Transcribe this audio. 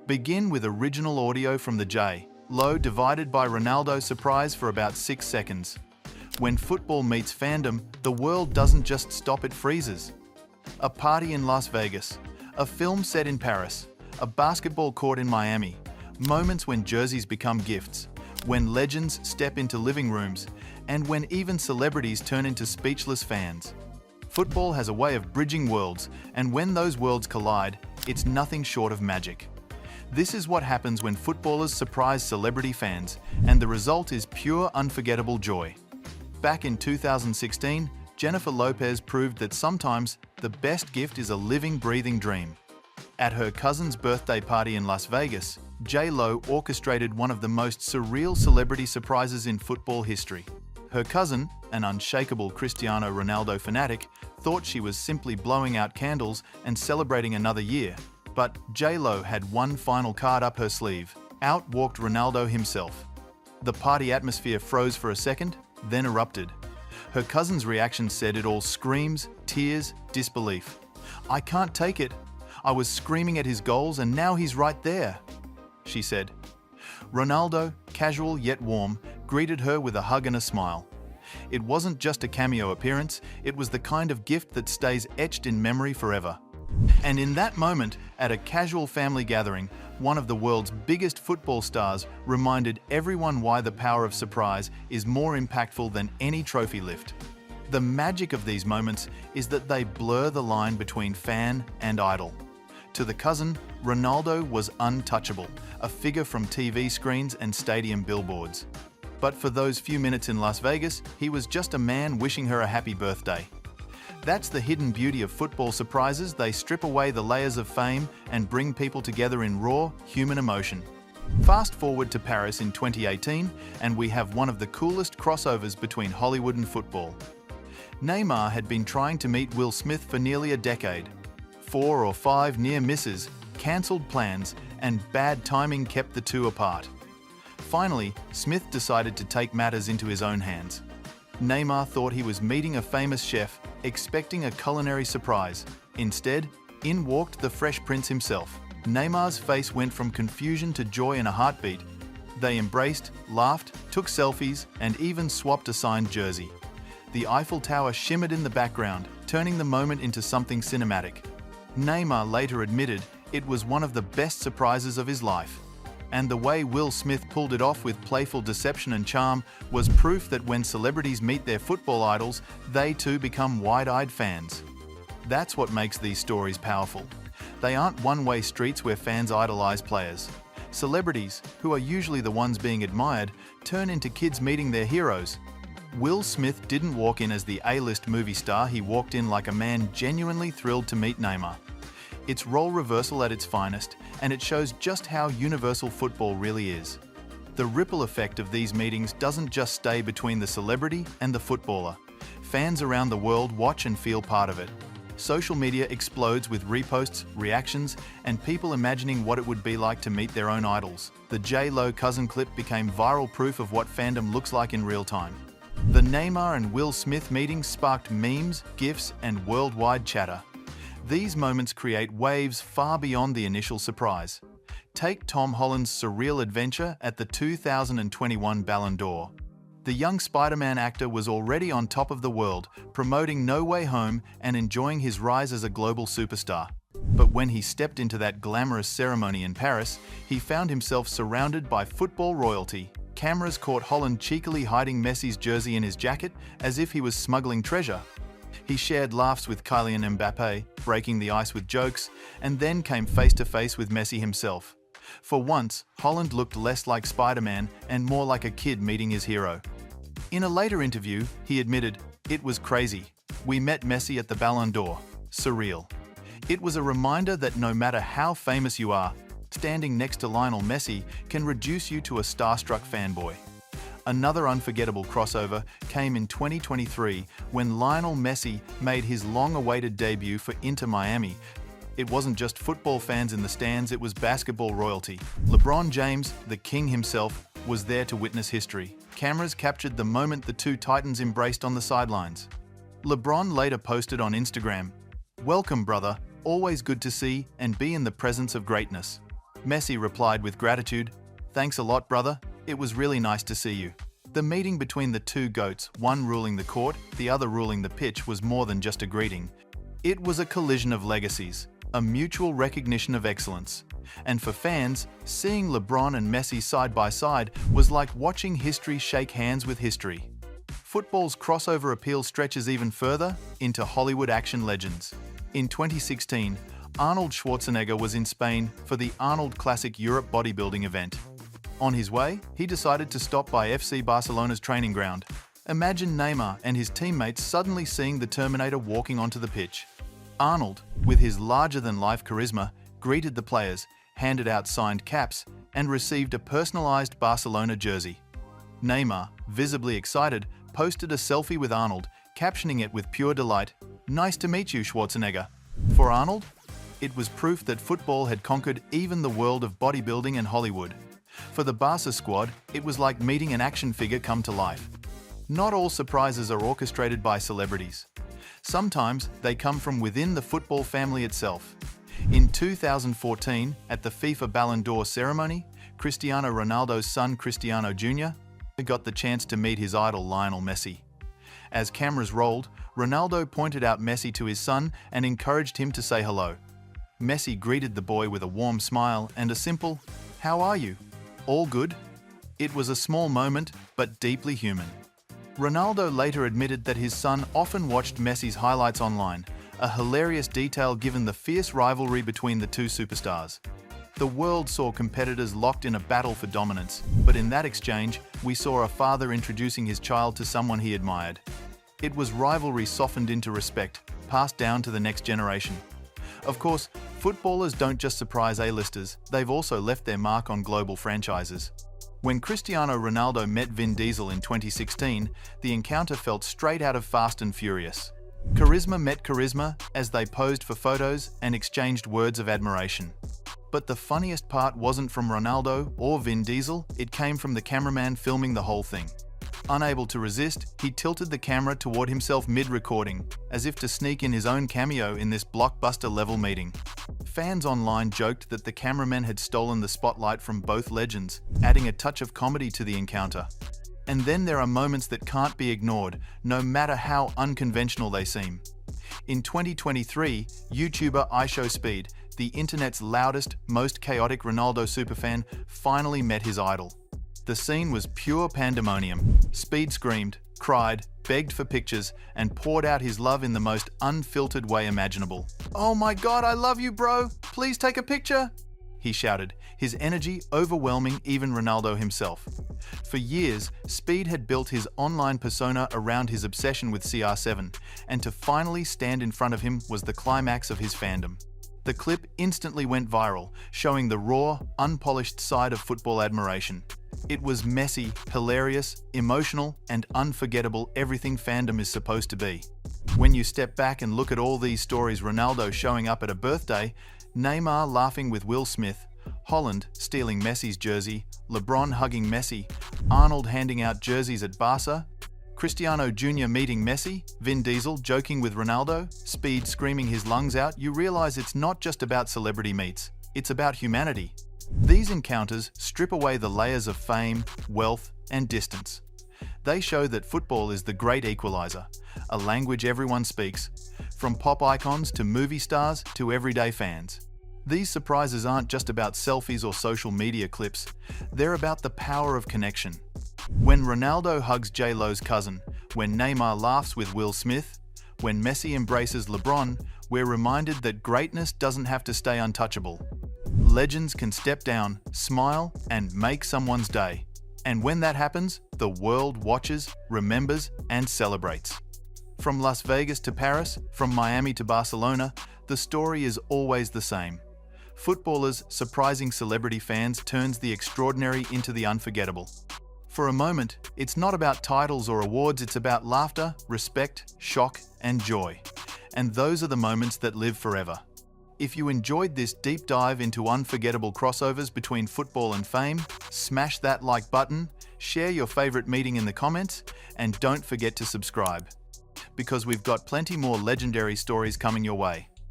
Begin with original audio from the J-Lo divided by Ronaldo surprise for about 6 seconds. When football meets fandom, the world doesn't just stop, it freezes. A party in Las Vegas, a film set in Paris, a basketball court in Miami, moments when jerseys become gifts, when legends step into living rooms, and when even celebrities turn into speechless fans. Football has a way of bridging worlds, and when those worlds collide, it's nothing short of magic. This is what happens when footballers surprise celebrity fans, and the result is pure, unforgettable joy. Back in 2016, Jennifer Lopez proved that sometimes the best gift is a living, breathing dream. At her cousin's birthday party in Las Vegas, J-Lo orchestrated one of the most surreal celebrity surprises in football history. Her cousin, an unshakable Cristiano Ronaldo fanatic, thought she was simply blowing out candles and celebrating another year. But J-Lo had one final card up her sleeve. Out walked Ronaldo himself. The party atmosphere froze for a second, then erupted. Her cousin's reaction said it all: screams, tears, disbelief. "I can't take it. I was screaming at his goals and now he's right there," she said. Ronaldo, casual yet warm, greeted her with a hug and a smile. It wasn't just a cameo appearance, it was the kind of gift that stays etched in memory forever. And in that moment, at a casual family gathering, one of the world's biggest football stars reminded everyone why the power of surprise is more impactful than any trophy lift. The magic of these moments is that they blur the line between fan and idol. To the cousin, Ronaldo was untouchable, a figure from TV screens and stadium billboards. But for those few minutes in Las Vegas, he was just a man wishing her a happy birthday. That's the hidden beauty of football surprises. They strip away the layers of fame and bring people together in raw, human emotion. Fast forward to Paris in 2018, and we have one of the coolest crossovers between Hollywood and football. Neymar had been trying to meet Will Smith for nearly a decade. 4 or 5 near misses, cancelled plans, and bad timing kept the two apart. Finally, Smith decided to take matters into his own hands. Neymar thought he was meeting a famous chef, expecting a culinary surprise. Instead, in walked the Fresh Prince himself. Neymar's face went from confusion to joy in a heartbeat. They embraced, laughed, took selfies, and even swapped a signed jersey. The Eiffel Tower shimmered in the background, turning the moment into something cinematic. Neymar later admitted it was one of the best surprises of his life. And the way Will Smith pulled it off with playful deception and charm was proof that when celebrities meet their football idols, they too become wide-eyed fans. That's what makes these stories powerful. They aren't one-way streets where fans idolize players. Celebrities, who are usually the ones being admired, turn into kids meeting their heroes. Will Smith didn't walk in as the A-list movie star, he walked in like a man genuinely thrilled to meet Neymar. It's role reversal at its finest, and it shows just how universal football really is. The ripple effect of these meetings doesn't just stay between the celebrity and the footballer. Fans around the world watch and feel part of it. Social media explodes with reposts, reactions, and people imagining what it would be like to meet their own idols. The J-Lo cousin clip became viral proof of what fandom looks like in real time. The Neymar and Will Smith meeting sparked memes, GIFs, and worldwide chatter. These moments create waves far beyond the initial surprise. Take Tom Holland's surreal adventure at the 2021 Ballon d'Or. The young Spider-Man actor was already on top of the world, promoting No Way Home and enjoying his rise as a global superstar. But when he stepped into that glamorous ceremony in Paris, he found himself surrounded by football royalty. Cameras caught Holland cheekily hiding Messi's jersey in his jacket as if he was smuggling treasure. He shared laughs with Kylian Mbappé, breaking the ice with jokes, and then came face-to-face with Messi himself. For once, Holland looked less like Spider-Man and more like a kid meeting his hero. In a later interview, he admitted, "It was crazy. We met Messi at the Ballon d'Or. Surreal. It was a reminder that no matter how famous you are, standing next to Lionel Messi can reduce you to a starstruck fanboy." Another unforgettable crossover came in 2023 when Lionel Messi made his long-awaited debut for Inter Miami. It wasn't just football fans in the stands, it was basketball royalty. LeBron James, the king himself, was there to witness history. Cameras captured the moment the two titans embraced on the sidelines. LeBron later posted on Instagram, "Welcome, brother. Always good to see and be in the presence of greatness." Messi replied with gratitude, "Thanks a lot, brother. It was really nice to see you." The meeting between the two GOATs, one ruling the court, the other ruling the pitch, was more than just a greeting. It was a collision of legacies, a mutual recognition of excellence. And for fans, seeing LeBron and Messi side by side was like watching history shake hands with history. Football's crossover appeal stretches even further into Hollywood action legends. In 2016, Arnold Schwarzenegger was in Spain for the Arnold Classic Europe bodybuilding event. On his way, he decided to stop by FC Barcelona's training ground. Imagine Neymar and his teammates suddenly seeing the Terminator walking onto the pitch. Arnold, with his larger-than-life charisma, greeted the players, handed out signed caps, and received a personalized Barcelona jersey. Neymar, visibly excited, posted a selfie with Arnold, captioning it with pure delight, "Nice to meet you, Schwarzenegger." For Arnold, it was proof that football had conquered even the world of bodybuilding and Hollywood. For the Barca squad, it was like meeting an action figure come to life. Not all surprises are orchestrated by celebrities. Sometimes they come from within the football family itself. In 2014, at the FIFA Ballon d'Or ceremony, Cristiano Ronaldo's son Cristiano Jr. got the chance to meet his idol Lionel Messi. As cameras rolled, Ronaldo pointed out Messi to his son and encouraged him to say hello. Messi greeted the boy with a warm smile and a simple, "How are you? All good?" It was a small moment, but deeply human. Ronaldo later admitted that his son often watched Messi's highlights online, a hilarious detail given the fierce rivalry between the two superstars. The world saw competitors locked in a battle for dominance, but in that exchange, we saw a father introducing his child to someone he admired. It was rivalry softened into respect, passed down to the next generation. Of course, footballers don't just surprise A-listers, they've also left their mark on global franchises. When Cristiano Ronaldo met Vin Diesel in 2016, the encounter felt straight out of Fast and Furious. Charisma met charisma as they posed for photos and exchanged words of admiration. But the funniest part wasn't from Ronaldo or Vin Diesel, it came from the cameraman filming the whole thing. Unable to resist, he tilted the camera toward himself mid-recording, as if to sneak in his own cameo in this blockbuster-level meeting. Fans online joked that the cameraman had stolen the spotlight from both legends, adding a touch of comedy to the encounter. And then there are moments that can't be ignored, no matter how unconventional they seem. In 2023, YouTuber IShowSpeed, the internet's loudest, most chaotic Ronaldo superfan, finally met his idol. The scene was pure pandemonium. Speed screamed, cried, begged for pictures, and poured out his love in the most unfiltered way imaginable. "Oh my God, I love you, bro! Please take a picture!" he shouted, his energy overwhelming even Ronaldo himself. For years, Speed had built his online persona around his obsession with CR7, and to finally stand in front of him was the climax of his fandom. The clip instantly went viral, showing the raw, unpolished side of football admiration. It was messy, hilarious, emotional, and unforgettable, everything fandom is supposed to be. When you step back and look at all these stories, Ronaldo showing up at a birthday, Neymar laughing with Will Smith, Holland stealing Messi's jersey, LeBron hugging Messi, Arnold handing out jerseys at Barca, Cristiano Jr. meeting Messi, Vin Diesel joking with Ronaldo, Speed screaming his lungs out, you realize it's not just about celebrity meets, it's about humanity. These encounters strip away the layers of fame, wealth, and distance. They show that football is the great equalizer, a language everyone speaks, from pop icons to movie stars to everyday fans. These surprises aren't just about selfies or social media clips, they're about the power of connection. When Ronaldo hugs J-Lo's cousin, when Neymar laughs with Will Smith, when Messi embraces LeBron, we're reminded that greatness doesn't have to stay untouchable. Legends can step down, smile, and make someone's day. And when that happens, the world watches, remembers, and celebrates. From Las Vegas to Paris, from Miami to Barcelona, the story is always the same. Footballers surprising celebrity fans turns the extraordinary into the unforgettable. For a moment, it's not about titles or awards, it's about laughter, respect, shock, and joy. And those are the moments that live forever. If you enjoyed this deep dive into unforgettable crossovers between football and fame, smash that like button, share your favorite meeting in the comments, and don't forget to subscribe. Because we've got plenty more legendary stories coming your way.